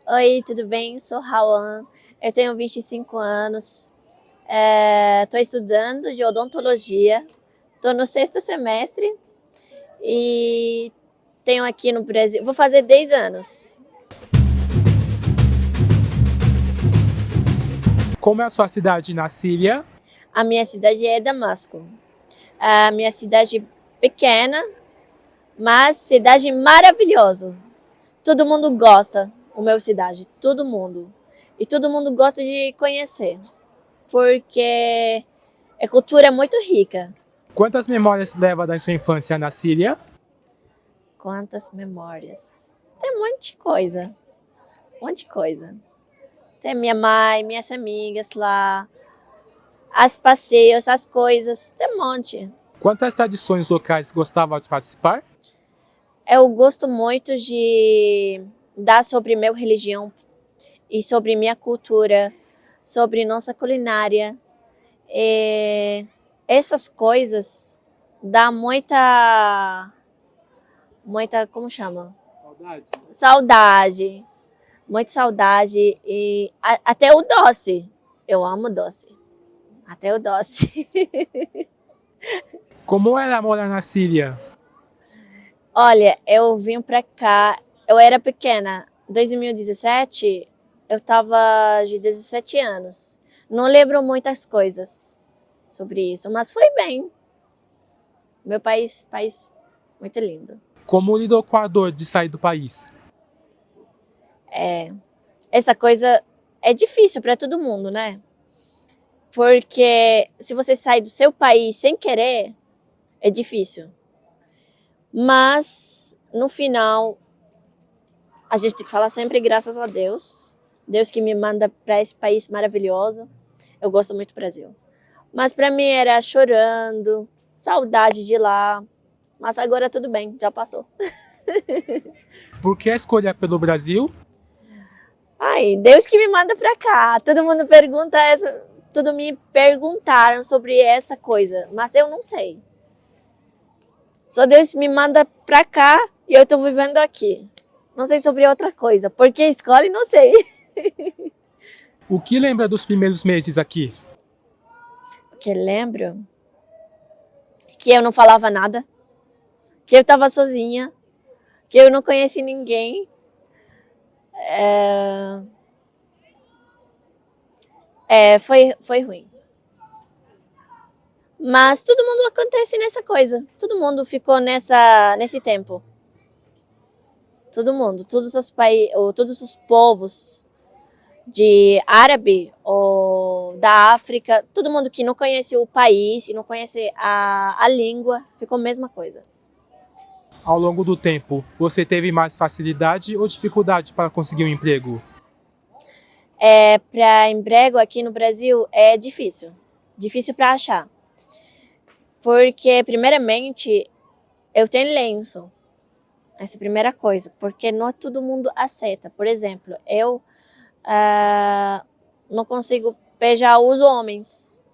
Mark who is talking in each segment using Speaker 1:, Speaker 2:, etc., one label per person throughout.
Speaker 1: Oi, tudo bem? Sou Rawan, eu tenho 25 anos, estou estudando de odontologia, estou no sexto semestre e tenho aqui no Brasil, vou fazer 10 anos.
Speaker 2: Como é a sua cidade na Síria?
Speaker 1: A minha cidade é Damasco, a minha cidade pequena, mas cidade maravilhosa. Todo mundo gosta da minha cidade, todo mundo. E todo mundo gosta de conhecer, porque a cultura é muito rica.
Speaker 2: Quantas memórias leva da sua infância na Síria?
Speaker 1: Quantas memórias. Tem um monte de coisa. Um monte de coisa. Tem minha mãe, minhas amigas lá, as passeios, as coisas. Tem um monte.
Speaker 2: Quantas tradições locais gostava de participar?
Speaker 1: Eu gosto muito de dar sobre minha religião e sobre minha cultura, sobre nossa culinária. E essas coisas dá muita, como chama?
Speaker 2: Saudade.
Speaker 1: Saudade. Muita saudade e até o doce. Eu amo doce. Até o doce.
Speaker 2: Como era morar na Síria?
Speaker 1: Olha, eu vim pra cá, eu era pequena. Em 2017, eu tava de 17 anos. Não lembro muitas coisas sobre isso, mas foi bem. Meu país muito lindo.
Speaker 2: Como lidou com a dor de sair do país?
Speaker 1: Essa coisa é difícil para todo mundo, né? Porque se você sai do seu país sem querer, é difícil. Mas, no final, a gente tem que falar sempre graças a Deus. Deus que me manda para esse país maravilhoso. Eu gosto muito do Brasil. Mas para mim era chorando, saudade de lá. Mas agora tudo bem, já passou.
Speaker 2: Por que a escolha pelo Brasil?
Speaker 1: Ai, Deus que me manda para cá. Todo mundo pergunta essa, tudo me perguntaram sobre essa coisa, mas eu não sei. Só Deus me manda para cá e eu tô vivendo aqui. Não sei sobre outra coisa. Porque escolhe, não sei.
Speaker 2: O que lembra dos primeiros meses aqui?
Speaker 1: O que lembro? Que eu não falava nada. Que eu estava sozinha. Que eu não conheci ninguém. Foi ruim. Mas todo mundo acontece nessa coisa. Todo mundo ficou nesse tempo. Todo mundo. Todos os povos de árabe ou da África, todo mundo que não conhece o país e não conhece a língua, ficou a mesma coisa.
Speaker 2: Ao longo do tempo, você teve mais facilidade ou dificuldade para conseguir um emprego?
Speaker 1: Para emprego aqui no Brasil é difícil para achar. Porque, primeiramente, eu tenho lenço. Essa é a primeira coisa, porque não todo mundo aceita. Por exemplo, eu não consigo beijar os homens.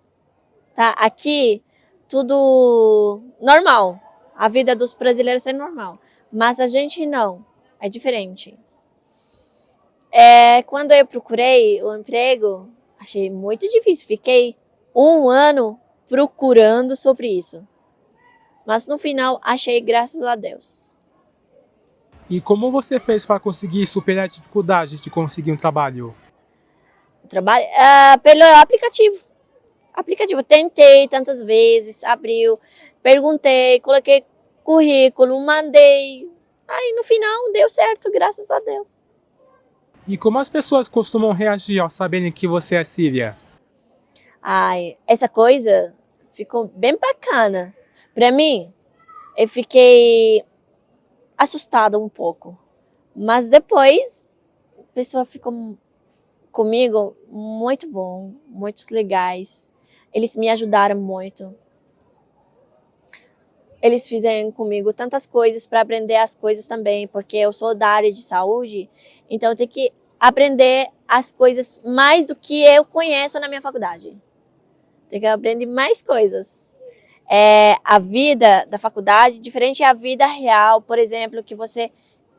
Speaker 1: Tá? Aqui, tudo normal. A vida dos brasileiros é normal. Mas a gente não. É diferente. Quando eu procurei o emprego, achei muito difícil. Fiquei um ano procurando sobre isso. Mas no final, achei, graças a Deus.
Speaker 2: E como você fez para conseguir superar a dificuldade de conseguir um trabalho?
Speaker 1: Trabalho pelo aplicativo. Aplicativo. Tentei tantas vezes, abriu, perguntei, coloquei currículo, mandei. Aí no final deu certo, graças a Deus.
Speaker 2: E como as pessoas costumam reagir ao saberem que você é síria?
Speaker 1: Ai, essa coisa ficou bem bacana. Para mim, eu fiquei assustada um pouco. Mas depois, a pessoa ficou comigo muito bom, muitos legais. Eles me ajudaram muito. Eles fizeram comigo tantas coisas para aprender as coisas também, porque eu sou da área de saúde, então eu tenho que aprender as coisas mais do que eu conheço na minha faculdade. Tenho que aprender mais coisas. A vida da faculdade diferente da vida real, por exemplo,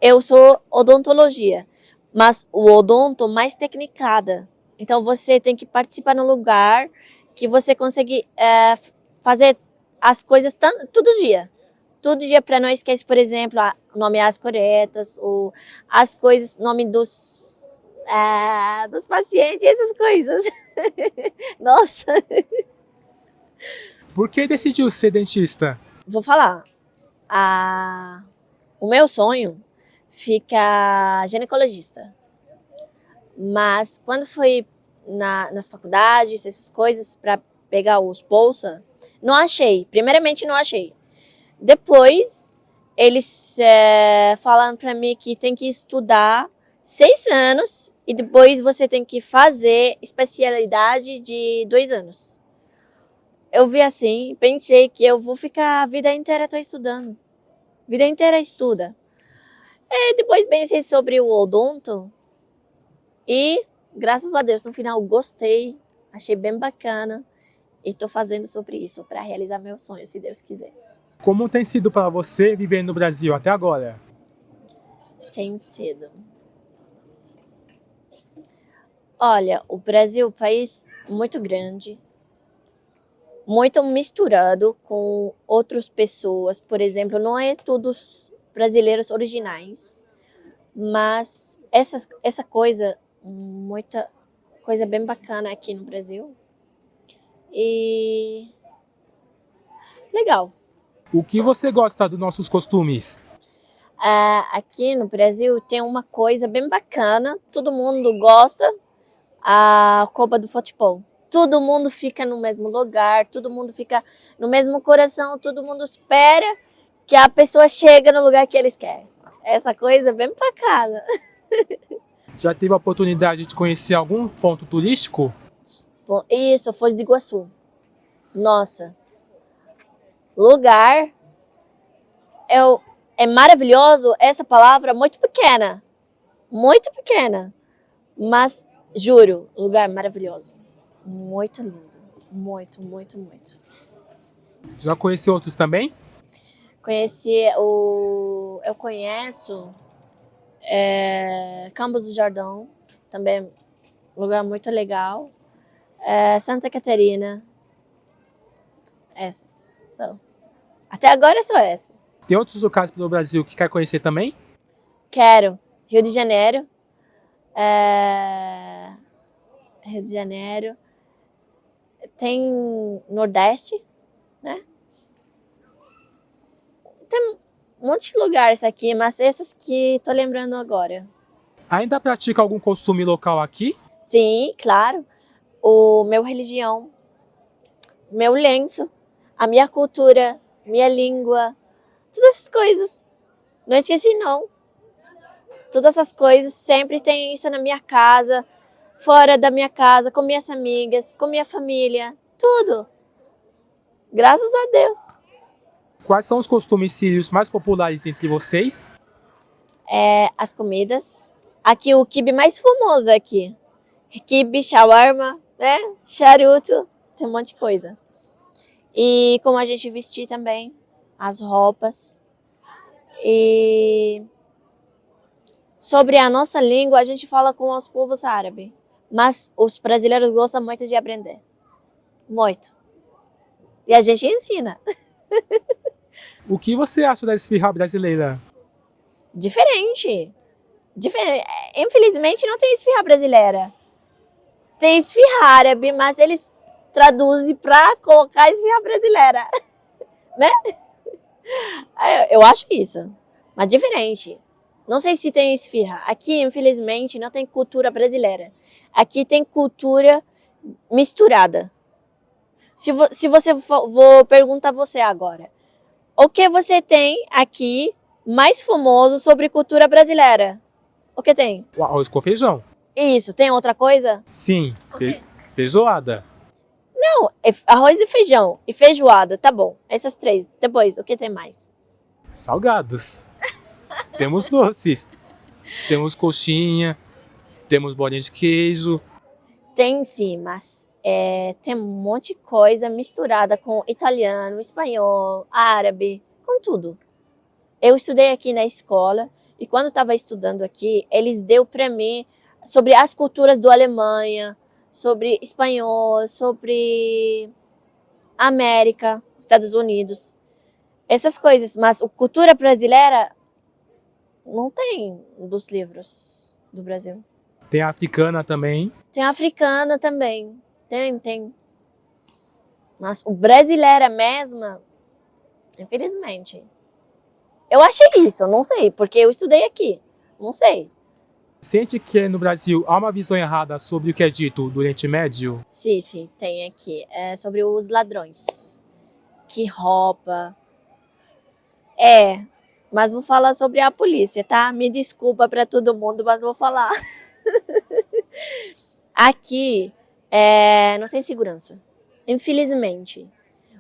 Speaker 1: eu sou odontologia. mas o odonto mais tecnicada. Então você tem que participar num lugar que você consegue fazer as coisas todo dia. Todo dia para não esquecer, por exemplo, o nome das corretas, ou as coisas, nome dos pacientes, essas coisas. Nossa,
Speaker 2: Por que decidiu ser dentista?
Speaker 1: vou falar. O meu sonho fica ginecologista. Mas quando fui nas faculdades, essas coisas, para pegar os bolsa, não achei. Primeiramente, não achei. Depois, eles falaram para mim que tem que estudar 6 anos e depois você tem que fazer especialidade de 2 anos. Eu vi assim, pensei que eu vou ficar a vida inteira tô estudando. Vida inteira estuda. E depois pensei sobre o odonto e, graças a Deus, no final gostei, achei bem bacana e tô fazendo sobre isso para realizar meu sonho, se Deus quiser.
Speaker 2: Como tem sido para você viver no Brasil até agora?
Speaker 1: Tem sido. Olha, o Brasil é um país muito grande, muito misturado com outras pessoas. Por exemplo, não é todos brasileiros originais, mas essa coisa, muita coisa bem bacana aqui no Brasil. E legal.
Speaker 2: O que você gosta dos nossos costumes?
Speaker 1: Aqui no Brasil tem uma coisa bem bacana, todo mundo gosta, a Copa do Futebol. Todo mundo fica no mesmo lugar, todo mundo fica no mesmo coração, todo mundo espera que a pessoa chegue no lugar que eles querem. Essa coisa é bem bacana.
Speaker 2: Já teve a oportunidade de conhecer algum ponto turístico?
Speaker 1: Bom, isso, Foz do Iguaçu. Nossa, lugar é maravilhoso, essa palavra muito pequena, mas juro, lugar maravilhoso, muito lindo, muito, muito, muito.
Speaker 2: Já conheceu outros também?
Speaker 1: Eu conheço Campos do Jordão, também lugar muito legal. Santa Catarina, essas são. Até agora é só essa.
Speaker 2: Tem outros locais pelo Brasil que quer conhecer também?
Speaker 1: Quero Rio de Janeiro, é, Rio de Janeiro, tem Nordeste, né? Tem um monte de lugares aqui, mas esses que tô lembrando agora.
Speaker 2: Ainda pratica algum costume local aqui?
Speaker 1: Sim, claro. O meu religião, meu lenço, a minha cultura, minha língua, todas essas coisas. Não esqueci, não. Todas essas coisas, sempre tem isso na minha casa, fora da minha casa, com minhas amigas, com minha família, tudo. Graças a Deus.
Speaker 2: Quais são os costumes sírios mais populares entre vocês?
Speaker 1: As comidas. Aqui o quibe mais famoso aqui. Quibe, shawarma, né? Charuto, tem um monte de coisa. E como a gente vestir também, as roupas. E sobre a nossa língua, a gente fala com os povos árabes. Mas os brasileiros gostam muito de aprender. Muito. E a gente ensina.
Speaker 2: O que você acha da esfirra brasileira?
Speaker 1: Diferente. Infelizmente não tem esfirra brasileira. Tem esfirra árabe, mas eles traduzem para colocar esfirra brasileira. Né? Eu acho isso. Mas diferente. Não sei se tem esfirra. Aqui, infelizmente, não tem cultura brasileira. Aqui tem cultura misturada. Se você vou perguntar a você agora. O que você tem aqui mais famoso sobre cultura brasileira? O que tem?
Speaker 2: O arroz com feijão.
Speaker 1: Isso, tem outra coisa?
Speaker 2: Sim,
Speaker 1: quê?
Speaker 2: feijoada.
Speaker 1: Não, arroz e feijão e feijoada, tá bom. Essas três. Depois, o que tem mais?
Speaker 2: Salgados. Temos doces. Temos coxinha. Temos bolinha de queijo.
Speaker 1: Tem sim, mas tem um monte de coisa misturada com italiano, espanhol, árabe, com tudo. Eu estudei aqui na escola E quando eu estava estudando aqui, eles deu para mim sobre as culturas do Alemanha, sobre espanhol, sobre América, Estados Unidos, essas coisas. Mas a cultura brasileira não tem dos livros do Brasil.
Speaker 2: Tem a africana também.
Speaker 1: Tem a africana também. Tem. Mas o brasileira mesmo, infelizmente. Eu achei isso, não sei, porque eu estudei aqui. Não sei.
Speaker 2: Sente que no Brasil há uma visão errada sobre o que é dito do Oriente Médio?
Speaker 1: Sim, tem aqui. É sobre os ladrões. Que rouba. Mas vou falar sobre a polícia, tá? Me desculpa para todo mundo, mas vou falar. Aqui não tem segurança. Infelizmente.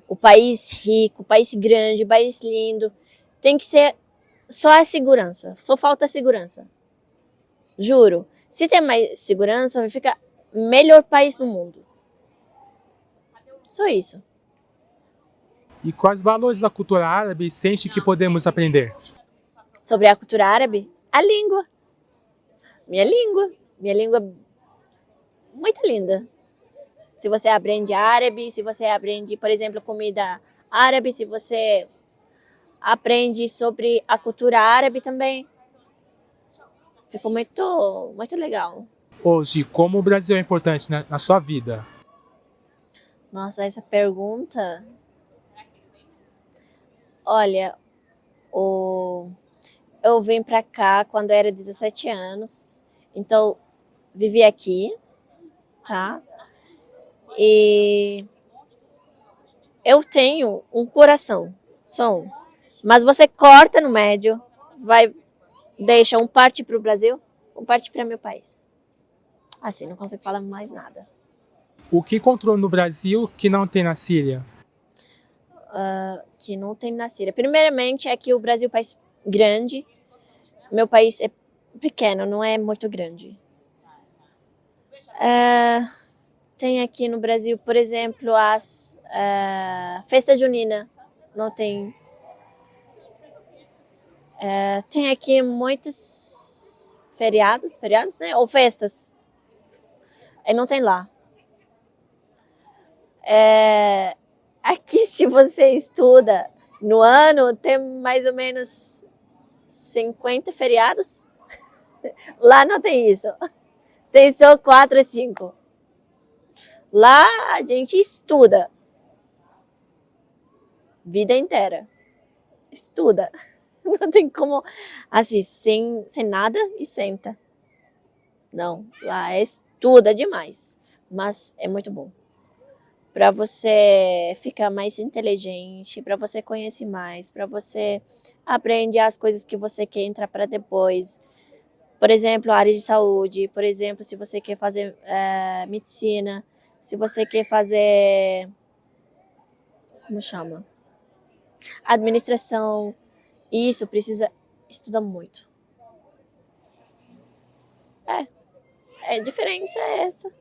Speaker 1: O país rico, o país grande, o país lindo, tem que ser só a segurança. Só falta segurança. Juro. Se tem mais segurança, vai ficar melhor país do mundo. Só isso.
Speaker 2: E quais valores da cultura árabe sente que podemos aprender?
Speaker 1: Sobre a cultura árabe, a língua. Minha língua. Minha língua é muito linda. Se você aprende árabe, se você aprende, por exemplo, comida árabe, se você aprende sobre a cultura árabe também. Ficou muito, muito legal.
Speaker 2: Hoje, como o Brasil é importante na sua vida?
Speaker 1: Nossa, essa pergunta... Olha, eu vim pra cá quando eu era 17 anos. Então, vivi aqui, tá? E eu tenho um coração, só um. Mas você corta no médio, deixa um parte para o Brasil, um parte para meu país. Assim, não consigo falar mais nada.
Speaker 2: O que encontrou no Brasil que não tem na Síria?
Speaker 1: Que não tem na Síria. Primeiramente é que o Brasil é um país grande, meu país é pequeno, não é muito grande. Tem aqui no Brasil, por exemplo, as festa junina, não tem. Tem aqui muitos feriados, né? Ou festas. Não tem lá. Aqui, se você estuda no ano, tem mais ou menos 50 feriados. Lá não tem isso. Tem só 4 ou 5. Lá a gente estuda. Vida inteira. Estuda. Não tem como, assim, sem nada e senta. Não, lá estuda demais. Mas é muito bom. Para você ficar mais inteligente, para você conhecer mais, para você aprender as coisas que você quer entrar para depois. Por exemplo, a área de saúde. Por exemplo, se você quer fazer medicina. Se você quer fazer... Como chama? Administração. Isso precisa estudar muito. A diferença é essa.